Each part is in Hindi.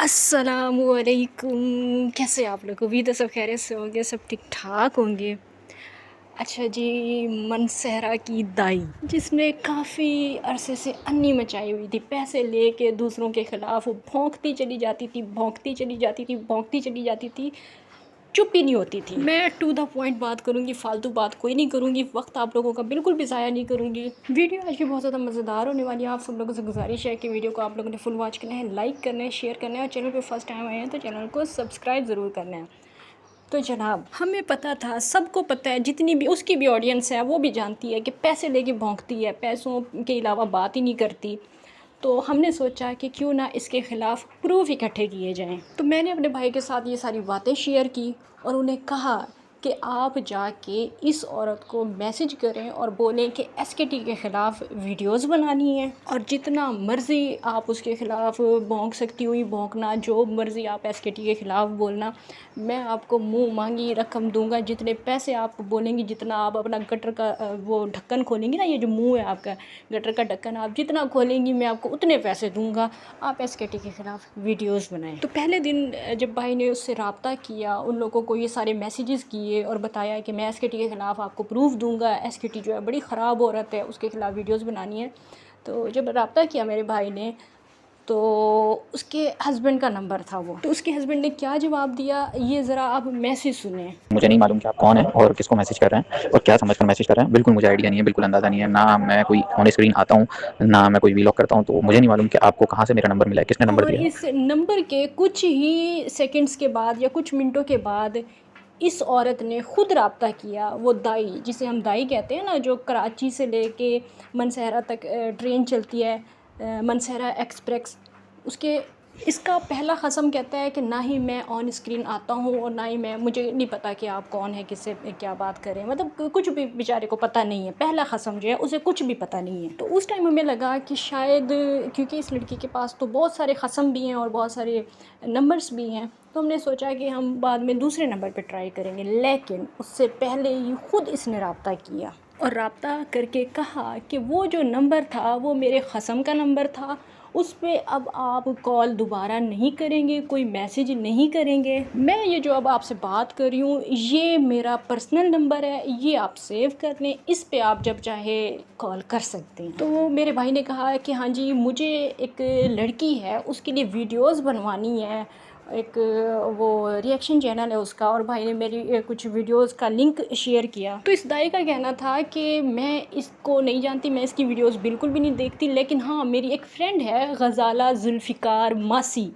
अस्सलामुअलैकुम। कैसे आप लोग? उम्मीद है सब खैरियत से होंगे, सब ठीक ठाक होंगे। अच्छा जी, मनसहरा की दाई जिसने काफ़ी अरसे से अन्नी मचाई हुई थी, पैसे लेके दूसरों के ख़िलाफ़ वो भौंकती चली जाती थी, भौंकती चली जाती थी, भौंकती चली जाती थी, चुप ही नहीं होती थी। मैं टू द पॉइंट बात करूँगी, फालतू बात कोई नहीं करूँगी, वक्त आप लोगों का बिल्कुल भी ज़ाया नहीं करूँगी। वीडियो आज की बहुत ज़्यादा मज़ेदार होने वाली है। आप सब लोगों से गुजारिश है कि वीडियो को आप लोगों ने फुल वॉच करना है, लाइक करना है, शेयर करना है और चैनल पे फर्स्ट टाइम आए हैं तो चैनल को सब्सक्राइब ज़रूर करना है। तो जनाब, हमें पता था, सबको पता है, जितनी भी उसकी भी ऑडियंस है वो भी जानती है कि पैसे लेके भौंकती है, पैसों के अलावा बात ही नहीं करती। तो हमने सोचा कि क्यों ना इसके ख़िलाफ़ प्रूफ इकट्ठे किए जाएं। तो मैंने अपने भाई के साथ ये सारी बातें शेयर की और उन्हें कहा कि आप जाके इस औरत को मैसेज करें और बोलें कि एसकेटी के ख़िलाफ़ वीडियोस बनानी है और जितना मर्ज़ी आप उसके ख़िलाफ़ भौंक सकती हुई भौंकना, जो मर्ज़ी आप एसकेटी के ख़िलाफ़ बोलना, मैं आपको मुंह मांगी रकम दूंगा। जितने पैसे आप बोलेंगी, जितना आप अपना गटर का वो ढक्कन खोलेंगी ना, ये जो मुंह है आपका गटर का ढक्कन, आप जितना खोलेंगी मैं आपको उतने पैसे दूंगा। आप एसकेटी के ख़िलाफ़ वीडियोस बनाएं। तो पहले दिन जब भाई ने उससे रब्ता किया, उन लोगों को ये सारे मैसेजेस किए और बताया कि मैं एसकेटी के ख़िलाफ़ आपको प्रूफ दूंगा, एसकेटी जो है बड़ी ख़राब औरत है, उसके ख़िलाफ़ वीडियोस बनानी है। तो जब रब्ता किया मेरे भाई ने, तो उसके हस्बैंड का नंबर था वो, तो उसके हस्बैंड ने क्या जवाब दिया, ये ज़रा आप मैसेज सुने। मुझे नहीं मालूम कि आप कौन हैं और किसको मैसेज कर रहे हैं और क्या समझकर मैसेज कर रहे हैं। बिल्कुल मुझे आइडिया नहीं है, बिल्कुल अंदाज़ा नहीं है। ना मैं कोई ऑन स्क्रीन आता हूँ, ना मैं कोई व्लॉग करता हूँ, तो मुझे नहीं मालूम कि आपको कहाँ से मेरा नंबर मिला है, किसने नंबर और दिया है। इस नंबर के कुछ ही सेकंड्स के बाद या कुछ मिनटों के बाद इस औरत ने ख़ुद रब्ता किया। वो दाई, जिसे हम दाई कहते हैं ना, जो कराची से लेके मनसहरा तक ट्रेन चलती है, मनसहरा एक्सप्रेस, उसके इसका पहला ख़सम कहता है कि ना ही मैं ऑन स्क्रीन आता हूँ और ना ही मैं, मुझे नहीं पता कि आप कौन है, किससे क्या बात करें, मतलब कुछ भी बेचारे को पता नहीं है। पहला ख़सम जो है उसे कुछ भी पता नहीं है। तो उस टाइम हमें लगा कि शायद, क्योंकि इस लड़की के पास तो बहुत सारे ख़सम भी हैं और बहुत सारे नंबर्स भी हैं, तो हमने सोचा कि हम बाद में दूसरे नंबर पे ट्राई करेंगे। लेकिन उससे पहले ही ख़ुद इसने रब्ता किया और रब्ता करके कहा कि वो जो नंबर था वो मेरे ख़सम का नंबर था, उस पर अब आप कॉल दोबारा नहीं करेंगे, कोई मैसेज नहीं करेंगे। मैं ये जो अब आपसे बात कर रही हूँ, ये मेरा पर्सनल नंबर है, ये आप सेव कर लें, इस पे आप जब चाहे कॉल कर सकते हैं। तो मेरे भाई ने कहा कि हाँ जी, मुझे एक लड़की है, उसके लिए वीडियोस बनवानी है, एक वो रिएक्शन चैनल है उसका, और भाई ने मेरी कुछ वीडियोस का लिंक शेयर किया। तो इस दाई का कहना था कि मैं इसको नहीं जानती, मैं इसकी वीडियोस बिल्कुल भी नहीं देखती, लेकिन हाँ, मेरी एक फ्रेंड है गज़ाला जुल्फ़िकार मासी,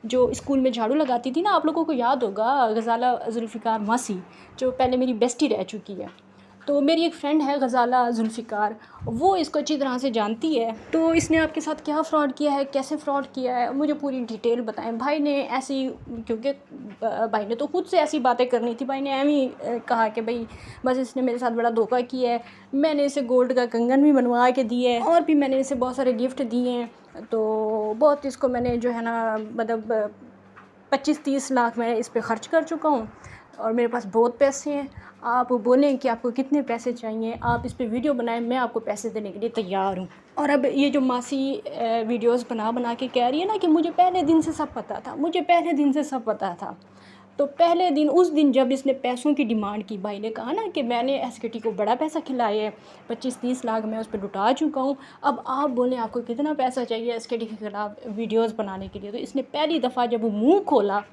जो स्कूल में झाड़ू लगाती थी ना, आप लोगों को याद होगा गज़ाला जुल्फ़िकार मासी, जो पहले मेरी बेस्टी रह चुकी है। तो मेरी एक फ़्रेंड है गज़ाला जुल्फ़िकार, वो इसको अच्छी तरह से जानती है। तो इसने आपके साथ क्या फ़्रॉड किया है, कैसे फ़्रॉड किया है, मुझे पूरी डिटेल बताएं। भाई ने ऐसी, क्योंकि भाई ने तो खुद से ऐसी बातें करनी थी, भाई ने एम ही कहा कि भाई बस इसने मेरे साथ बड़ा धोखा किया है, मैंने इसे गोल्ड का कंगन भी बनवा के दिया है और भी मैंने इसे बहुत सारे गिफ्ट दिए हैं। तो बहुत इसको मैंने जो है ना, मतलब 25-30 लाख मैं इस पर ख़र्च कर चुका हूँ और मेरे पास बहुत पैसे हैं। आप बोलें कि आपको कितने पैसे चाहिए, आप इस पे वीडियो बनाएं, मैं आपको पैसे देने के लिए तैयार हूँ। और अब ये जो मासी वीडियोस बना बना के कह रही है ना कि मुझे पहले दिन से सब पता था, मुझे पहले दिन से सब पता था। तो पहले दिन, उस दिन जब इसने पैसों की डिमांड की, भाई ने कहा ना कि मैंने एसकेटी को बड़ा पैसा खिलाया है, 25-30 लाख मैं उस पर लुटा चुका हूँ, अब आप बोलें आपको कितना पैसा चाहिए एसकेटी के ख़िलाफ़ वीडियोस बनाने के लिए। तो इसने पहली दफ़ा जब वो मुँह खोला,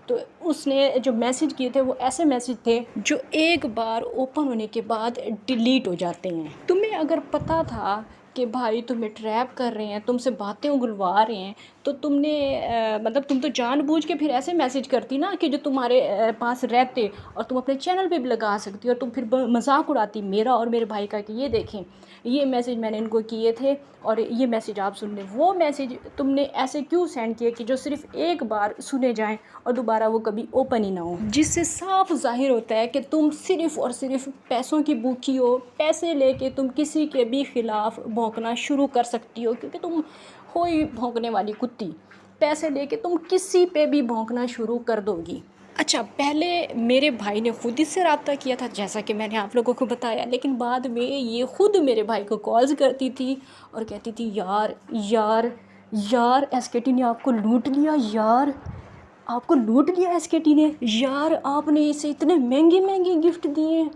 तो उसने जो मैसेज किए थे वो ऐसे मैसेज थे जो एक बार ओपन होने के बाद डिलीट हो जाते हैं। तुम्हें अगर पता था कि भाई तुम्हें ट्रैप कर रहे हैं, तुमसे बातें उगलवा रहे हैं, तो तुमने मतलब तुम तो जानबूझ के फिर ऐसे मैसेज करती ना कि जो तुम्हारे पास रहते और तुम अपने चैनल पे भी लगा सकती हो, और तुम फिर मजाक उड़ाती मेरा और मेरे भाई का कि ये देखें, ये मैसेज मैंने इनको किए थे और ये मैसेज आप सुन लें। वो मैसेज तुमने ऐसे क्यों सेंड किए कि जो सिर्फ एक बार सुने जाएं और दोबारा वो कभी ओपन ही ना हो, जिससे साफ जाहिर होता है कि तुम सिर्फ़ और सिर्फ पैसों की भूखी हो। पैसे लेके तुम किसी के भी ख़िलाफ़ भौंकना शुरू कर सकती हो, क्योंकि तुम हो ही भौंकने वाली कुत्ती। पैसे लेके तुम किसी पे भी भौंकना शुरू कर दोगी। अच्छा, पहले मेरे भाई ने ख़ुद इससे रब्ता किया था, जैसा कि मैंने आप लोगों को बताया, लेकिन बाद में ये ख़ुद मेरे भाई को कॉल्स करती थी और कहती थी यार यार एसकेटी ने आपको लूट लिया यार, आपको लूट लिया एसकेटी ने यार। आपने इसे इतने महंगे महंगे गिफ्ट दिए,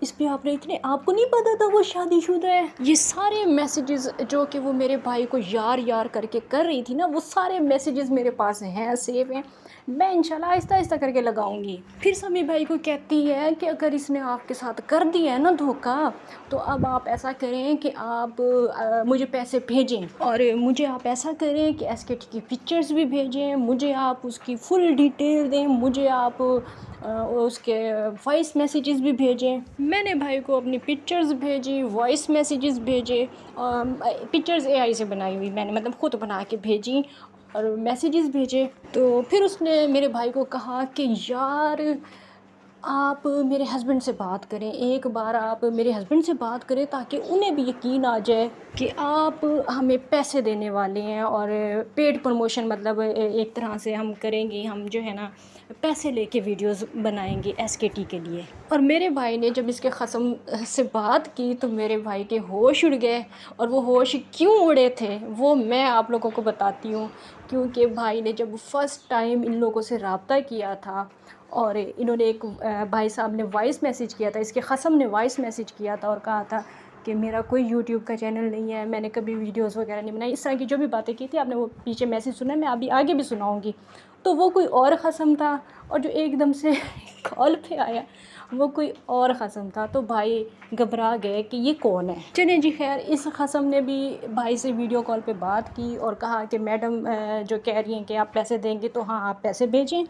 इस पे आपने इतने, आपको नहीं पता था वो शादीशुदा है। ये सारे मैसेजेस जो कि वो मेरे भाई को यार यार करके कर रही थी ना, वो सारे मैसेजेस मेरे पास हैं, सेव हैं। मैं इंशाल्लाह आहिस्ता आहिस्ता करके लगाऊंगी। फिर समी भाई को कहती है कि अगर इसने आपके साथ कर दिया है ना धोखा, तो अब आप ऐसा करें कि आप मुझे पैसे भेजें, और मुझे आप ऐसा करें कि एसकेटी की पिक्चर्स भी भेजें, मुझे आप उसकी फुल डिटेल दें, मुझे आप उसके वॉइस मैसेजेस भी भेजें। मैंने भाई को अपनी पिक्चर्स भेजी, वॉइस मैसेजेस भेजे, पिक्चर्स एआई से बनाई हुई मैंने, मतलब ख़ुद बना के भेजी, और मैसेजेस भेजे। तो फिर उसने मेरे भाई को कहा कि यार आप मेरे हस्बैंड से बात करें, एक बार आप मेरे हस्बैंड से बात करें ताकि उन्हें भी यकीन आ जाए कि आप हमें पैसे देने वाले हैं, और पेड प्रमोशन मतलब एक तरह से हम करेंगे, हम जो है ना पैसे लेके वीडियोस बनाएंगे एसकेटी के लिए। और मेरे भाई ने जब इसके ख़सम से बात की तो मेरे भाई के होश उड़ गए, और वो होश क्यों उड़े थे वो मैं आप लोगों को बताती हूँ। क्योंकि भाई ने जब फ़र्स्ट टाइम इन लोगों से रब्ता किया था, और इन्होंने एक भाई साहब ने वॉइस मैसेज किया था, इसके ख़सम ने वॉइस मैसेज किया था और कहा था कि मेरा कोई यूट्यूब का चैनल नहीं है, मैंने कभी वीडियोस वगैरह नहीं बनाई, इस तरह की जो भी बातें की थी आपने वो पीछे मैसेज सुना है, मैं अभी आगे भी सुनाऊंगी। तो वो कोई और ख़सम था, और जो एकदम से कॉल पे आया वो कोई और ख़सम था। तो भाई घबरा गए कि ये कौन है। चलिए जी खैर, इस ख़सम ने भी भाई से वीडियो कॉल पे बात की और कहा कि मैडम जो कह रही हैं कि आप पैसे देंगे तो हाँ आप पैसे भेजें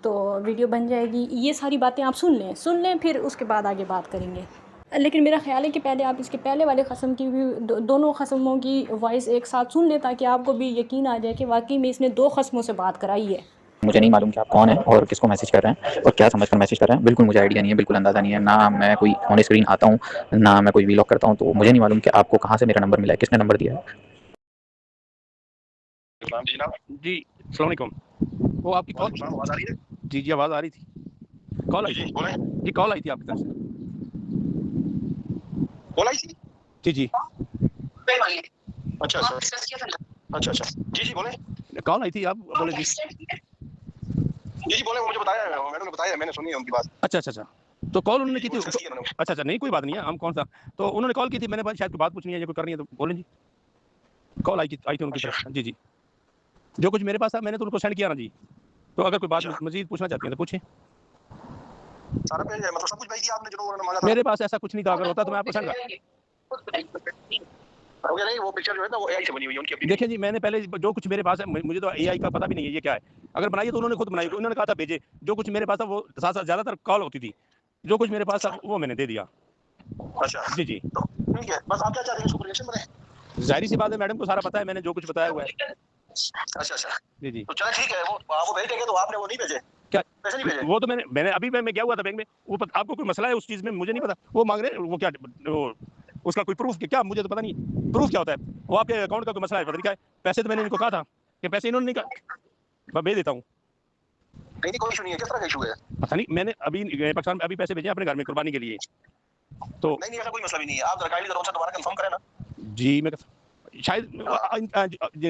तो वीडियो बन जाएगी। ये सारी बातें आप सुन लें फिर उसके बाद आगे बात करेंगे। लेकिन मेरा ख़्याल है कि पहले आप इसके पहले वाले ख़सम की भी दोनों ख़समों की वॉइस एक साथ सुन लें, ताकि आपको भी यकीन आ जाए कि वाकई में इसने दो ख़समों से बात कराई है। मुझे नहीं मालूम कि आप कौन हैं और किसको मैसेज कर रहे हैं और क्या समझकर मैसेज कर रहे हैं, बिल्कुल मुझे आइडिया नहीं है, बिल्कुल अंदाज़ा नहीं है। ना मैं कोई ऑन स्क्रीन आता हूँ, ना मैं कोई व्लॉग करता हूँ, तो मुझे नहीं मालूम कि आपको कहाँ से मेरा नंबर मिला है, किसने नंबर दिया है। जी अस्सलाम वालेकुम। वो आपकी कॉल आवाज़ आ रही है? जी जी आवाज़ आ रही थी, कॉल आई थी। जी कॉल आई थी आपकी तरफ से। कॉल आई थी? जी जी अच्छा अच्छा अच्छा जी जी बोले। कॉल आई थी, आप बोले जी जी बोले, वो मुझे बताया, मैडम ने बताया, मैंने सुनी है उनकी बात। अच्छा अच्छा अच्छा, तो कॉल उन्होंने की थी। डिस्कस किया मैंने। अच्छा अच्छा, नहीं कोई बात नहीं है, हम कौन सा, तो उन्होंने कॉल की थी, मैंने शायद कोई बात पूछनी है या कोई करनी है तो बोलें जी। कॉल आई थी उनकी तरफ। जी जी, जो कुछ मेरे पास था मैंने तो उनको सेंड किया ना जी, तो अगर कोई बात मजीद पूछना चाहती हैं तो पूछें। सारा पेज है, मतलब सब कुछ भेज दिया आपने जो उन्होंने मांगा था? मेरे पास ऐसा कुछ नहीं था, अगर होता तो मैं आपको सेंड हो गया नहीं, वो पिक्चर जो है ना वो एआई से बनी हुई है उनकी अपनी। देखिए जी, मैंने पहले जो कुछ मेरे पास है, मुझे तो एआई का पता भी नहीं है ये क्या है। अगर बनाई है तो उन्होंने खुद बनाई, उन्होंने कहा था भेजे। जो कुछ मेरे पास था वो साथ साथ ज़्यादातर कॉल होती थी, जो कुछ मेरे पास था वो मैंने दे दिया। अच्छा जी जी, तो ठीक है, बस आप क्या चाहते हैं, इसको रिएक्शन बने? जाहिर सी बात है, मैडम को सारा पता है, मैंने जो कुछ बताया हुआ है। अच्छा अच्छा जी जी, तो चलो ठीक है, वो भेज देंगे। तो आपने वो नहीं भेजे? क्या पैसे नहीं भेजे? वो तो मैंने अभी मैं गया हुआ था बैंक में, वो आपको कोई मसला है उस चीज़ में, मुझे नहीं पता। वो मांग रहे वो क्या, वो उसका कोई प्रूफ क्या, मुझे तो पता नहीं प्रूफ क्या होता है। वो आपके अकाउंट का कोई मसला है, पता नहीं क्या है। पैसे तो मैंने इनको कहा था कि पैसे इन्होंने नहीं कहा, मैं भेज देता हूँ। नहीं नहीं, कोई इशू नहीं है। किस तरह का इशू है? पता नहीं, मैंने अभी पाकिस्तान में अभी पैसे भेजे अपने घर में कुर्बानी के लिए। तो नहीं नहीं, ऐसा कोई मसला भी नहीं है। आप काइंडली जरा उनसे दोबारा कंफर्म करें ना। जी, मैं शायद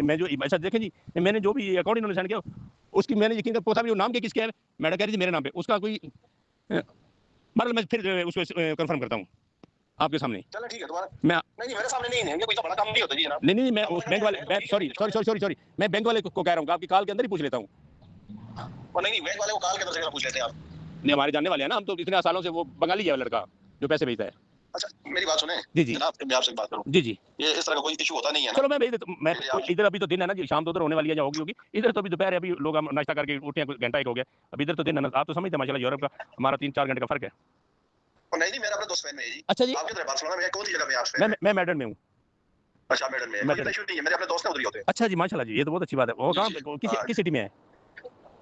मैं जो अच्छा देखें जी, मैंने जो भी अकाउंट इन्होंने सेंड किया उसकी मैंने यकीन कर पूछा भी, वो नाम क्या किसके है, मैडम कह रही थी मेरे नाम पे, उसका कोई मतलब मैं फिर उसको कंफर्म करता हूँ आपके सामने। चलो ठीक है, दोबारा मैं नहीं मेरे सामने नहीं है, ये कोई बड़ा काम नहीं होता जी जनाब। नहीं मैं उस बैंक वाले, सॉरी मैं बैंक वाले को कह रहा हूँ, आपकी कॉल के अंदर ही पूछ लेता हूँ। और नहीं बैंक वाले को कॉल के अंदर से पूछ लेते हैं आप। नहीं, हमारे जानने वाले हैं ना, हम तो इतने सालों से, वो बंगाली है लड़का जो पैसे भेजता है। अच्छा मेरी बात सुने जी जी जनाब, मैं आपसे बात करूं। जी जी, ये इस तरह का कोई इशू होता नहीं है ना? चलो मैं भेज देता हूँ। मैं इधर अभी तो दिन है ना जी, शाम तो उधर होने वाली है या होगी, इधर तो अभी दोपहर है, अभी लोग हम नाश्ता करके उठे हैं, घंटा एक हो गया, अभी इधर तो दिन है ना, आप तो समझते हैं माशाल्लाह, यूरोप का हमारा 3-4 घंटे का फर्क है। और नहीं मेरा अपना दोस्त फैन में है जी। अच्छा जी, आप किधर है? बार्सिलोना में? कौन सी जगह में आप फैन? मैं मैड्रिड में हूँ। अच्छा मैडम में कोई इशू नहीं है, मेरे अपने दोस्त ने उधर ही होते हैं। अच्छा जी, माशाल्लाह जी, ये तो बहुत अच्छी बात है। वो कहाँ किस सिटी में है?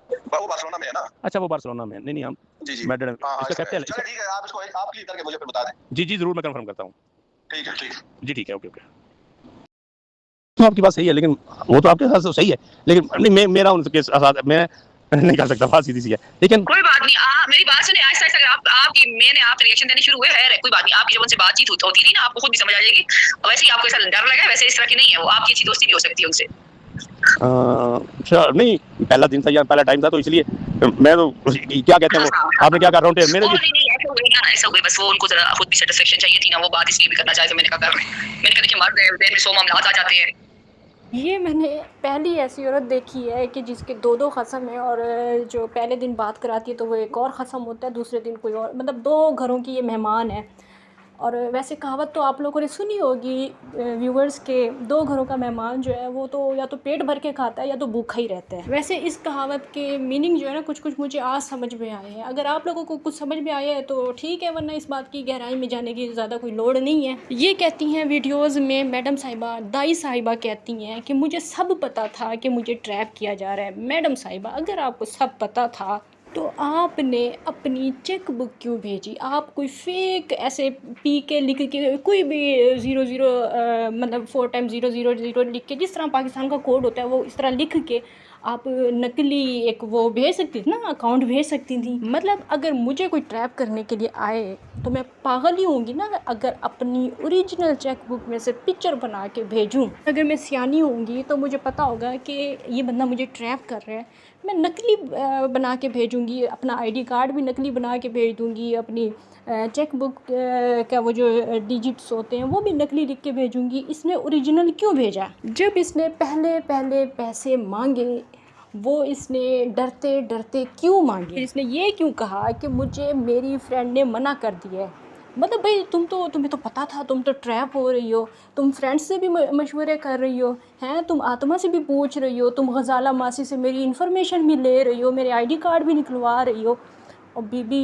वो बार्सिलोना में है ना? अच्छा, वो बार्सिलोना में। नहीं हम जी जी मैड्रिड, इसका कैपिटल चलो ठीक है, आप इसको आप क्लिक करके मुझे फिर बता दें। जी जी, जरूर मैं कंफर्म करता हूँ। ठीक है ठीक है जी ठीक है, ओके ओके। तो आपकी बात सही है, लेकिन वो तो आपके साथ सही है, लेकिन नहीं मेरा उनके साथ मैं नहीं कर सकता, बात सीधी सी है। लेकिन कोई बात नहीं, मेरी बात सुने आहिस्ता आहिस्ता, अगर आपकी मैंने आप रिएक्शन देने शुरू हुए है, कोई बात नहीं, आपकी जब उनसे बातचीत होती रही ना, आपको खुद भी समझ आ जाएगी। वैसे ही आपको ऐसा डर लगा है, वैसे इस तरह की नहीं है वो, आपकी अच्छी दोस्ती भी हो सकती है उनसे। अच्छा, नहीं पहला दिन था या पहला टाइम था तो इसलिए मैं तो क्या कहते हैं वो आपने क्या कहा राउंड मेरे नहीं नहीं ऐसा हुआ ना, ऐसा हुआ बस वो उनको जरा खुद भी सेटिस्फेक्शन चाहिए थी ना, वो बात इसलिए भी करना चाहे तो मैंने कहा देखिए मर्द है, देर में 100 मामलात आ जाते हैं। ये मैंने पहली ऐसी औरत देखी है कि जिसके दो ख़सम हैं, और जो पहले दिन बात कराती है तो वो एक और ख़सम होता है, दूसरे दिन कोई और, मतलब 2 घरों की ये मेहमान है। और वैसे कहावत तो आप लोगों ने सुनी होगी व्यूवर्स के, 2 घरों का मेहमान जो है वो तो या तो पेट भर के खाता है या तो भूखा ही रहता है। वैसे इस कहावत के मीनिंग जो है ना कुछ मुझे आज समझ में आए हैं। अगर आप लोगों को कुछ समझ में आया है तो ठीक है, वरना इस बात की गहराई में जाने की ज़्यादा कोई लोड़ नहीं है। ये कहती हैं वीडियोज़ में मैडम साहिबा, दाई साहिबा कहती हैं कि मुझे सब पता था कि मुझे ट्रैप किया जा रहा है। मैडम साहिबा, अगर आपको सब पता था तो आपने अपनी चेक बुक क्यों भेजी? आप कोई फेक ऐसे पी के लिख के कोई भी 00 मतलब 4 टाइम 000 लिख के, जिस तरह पाकिस्तान का कोड होता है वो इस तरह लिख के आप नकली एक वो भेज सकती थी ना, अकाउंट भेज सकती थी। मतलब अगर मुझे कोई ट्रैप करने के लिए आए तो मैं पागल ही होंगी ना अगर अपनी ओरिजिनल चेक बुक में से पिक्चर बना के भेजूं। अगर मैं सियानी होंगी तो मुझे पता होगा कि ये बंदा मुझे ट्रैप कर रहा है, मैं नकली बना के भेजूंगी, अपना आईडी कार्ड भी नकली बना के भेज दूंगी, अपनी चेक बुक का वो जो डिजिट्स होते हैं वो भी नकली लिख के भेजूंगी। इसने ओरिजिनल क्यों भेजा? जब इसने पहले पैसे मांगे वो इसने डरते डरते क्यों मांगे? इसने ये क्यों कहा कि मुझे मेरी फ्रेंड ने मना कर दिया है? मतलब भाई तुम्हें तो पता था, तुम तो ट्रैप हो रही हो, तुम फ्रेंड्स से भी मशवरे कर रही हो हैं, तुम आत्मा से भी पूछ रही हो, तुम गज़ाला मासी से मेरी इन्फॉर्मेशन भी ले रही हो, मेरे आईडी कार्ड भी निकलवा रही हो, और बीबी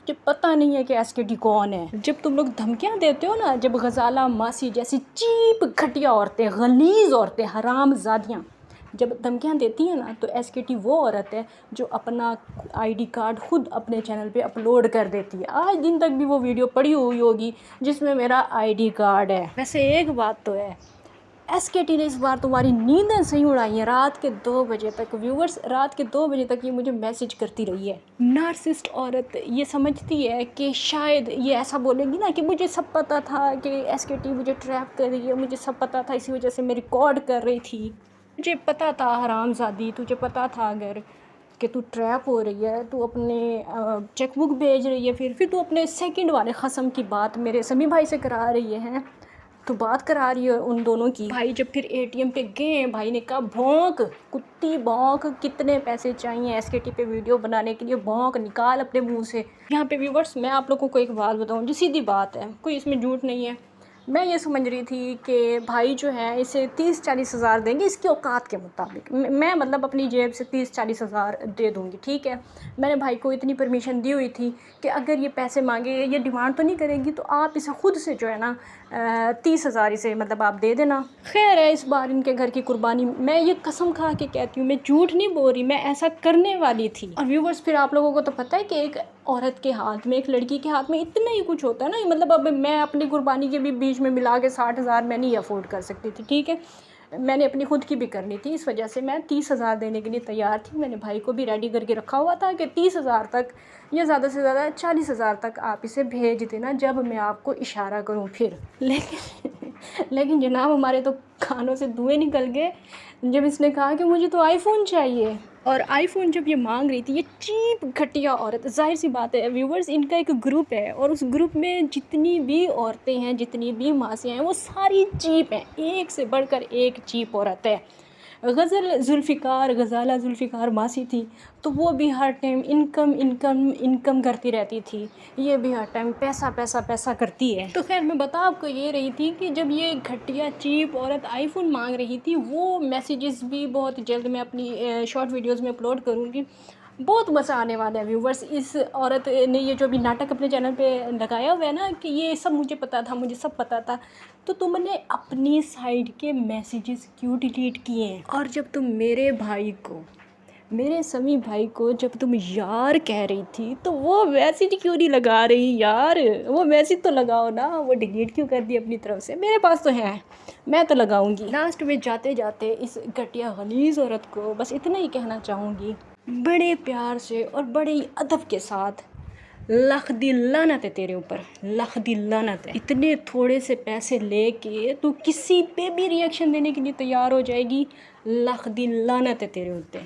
जब पता नहीं है कि एसकेटी कौन है। जब तुम लोग धमकियां देते हो ना, जब गज़ाला मासी जैसी चीप घटिया औरतें, गलीज़ औरतें, हरामज़ादियाँ जब धमकियां देती हैं ना, तो एसकेटी वो औरत है जो अपना आईडी कार्ड खुद अपने चैनल पे अपलोड कर देती है। आज दिन तक भी वो वीडियो पड़ी हुई होगी जिसमें मेरा आईडी कार्ड है। वैसे एक बात तो है, एसकेटी ने इस बार तुम्हारी नींदें सही उड़ाई हैं। रात के 2 बजे तक व्यूवर्स, रात के 2 बजे तक ये मुझे मैसेज करती रही है। नार्सिस्ट औरत ये समझती है कि शायद ये ऐसा बोलेगी ना कि मुझे सब पता था कि एसकेटी मुझे ट्रैप कर रही है, मुझे सब पता था, इसी वजह से मैं रिकॉर्ड कर रही थी, मुझे पता था हरामज़ादी, तुझे पता था अगर कि तू ट्रैप हो रही है, तू अपने चेकबुक भेज रही है, फिर तू अपने सेकंड वाले ख़सम की बात मेरे समी भाई से करा रही है, तो बात करा रही है उन दोनों की। भाई जब फिर एटीएम पे गए, भाई ने कहा भौंक कुत्ती भौंक, कितने पैसे चाहिए एसकेटी पे वीडियो बनाने के लिए, भौंक निकाल अपने मुंह से। यहाँ पे व्यूवर्स मैं आप लोगों को एक बात बताऊँ जो सीधी बात है, कोई इसमें झूठ नहीं है। मैं ये समझ रही थी कि भाई जो है इसे 30-40 हज़ार देंगे इसकी औकात के मुताबिक, मैं मतलब अपनी जेब से 30-40 हज़ार दे दूँगी, ठीक है। मैंने भाई को इतनी परमिशन दी हुई थी कि अगर ये पैसे मांगे, ये डिमांड तो नहीं करेगी, तो आप इसे ख़ुद से जो है ना 30 हज़ार इसे मतलब आप दे देना। खैर है, इस बार इनके घर की कुर्बानी, मैं ये कसम खा के कहती हूँ, मैं झूठ नहीं बोल रही, मैं ऐसा करने वाली थी। और व्यूवर्स फिर आप लोगों को तो पता है कि एक औरत के हाथ में, एक लड़की के हाथ में इतना ही कुछ होता है ना, मतलब अब मैं अपनी कुर्बानी के भी बीच में मिला के 60 हज़ार मैं नहीं अफोर्ड कर सकती थी, ठीक है। मैंने अपनी खुद की भी करनी थी, इस वजह से मैं 30 हज़ार देने के लिए तैयार थी। मैंने भाई को भी रेडी करके रखा हुआ था कि 30 हज़ार तक या ज़्यादा से ज़्यादा 40 हज़ार तक आप इसे भेज देना जब मैं आपको इशारा करूं फिर। लेकिन जनाब हमारे तो कानों से धुएं निकल गए जब इसने कहा कि मुझे तो आईफोन चाहिए। और आईफोन जब ये मांग रही थी, ये चीप घटिया औरत, जाहिर सी बात है व्यूवर्स, इनका एक ग्रुप है और उस ग्रुप में जितनी भी औरतें हैं, जितनी भी मासियाँ हैं, वो सारी चीप हैं, एक से बढ़कर एक चीप औरत है। गज़ाला जुल्फ़िकार मासी थी तो वो भी हर टाइम इनकम करती रहती थी, ये भी हर टाइम पैसा करती है। तो खैर मैं बता आपको ये रही थी कि जब ये घटिया चीप औरत आईफोन मांग रही थी, वो मैसेजेस भी बहुत जल्द मैं अपनी शॉर्ट वीडियोज़ में अपलोड करूँगी, बहुत मज़ा आने वाला है व्यूवर्स। इस औरत ने ये जो भी नाटक अपने चैनल पे लगाया हुआ है ना कि ये सब मुझे पता था, मुझे सब पता था, तो तुमने अपनी साइड के मैसेजेस क्यों डिलीट किए हैं? और जब तुम मेरे भाई को, मेरे समी भाई को जब तुम यार कह रही थी, तो वो मैसेज क्यों नहीं लगा रही यार? वो मैसेज तो लगाओ ना, वो डिलीट क्यों कर दी अपनी तरफ से? मेरे पास तो है, मैं तो लगाऊंगी। लास्ट में जाते जाते इस घटिया गलीज़ औरत को बस इतना ही कहना चाहूँगी, बड़े प्यार से और बड़े ही अदब के साथ, लख दी लानत है तेरे ऊपर, लख दी लानत है। इतने थोड़े से पैसे लेके तू किसी पे भी रिएक्शन देने के लिए तैयार हो जाएगी। ਲੱਖ ਦੀ ਲਾਨਤ ਹੈ ਤੇਰੇ ਉੱਤੇ।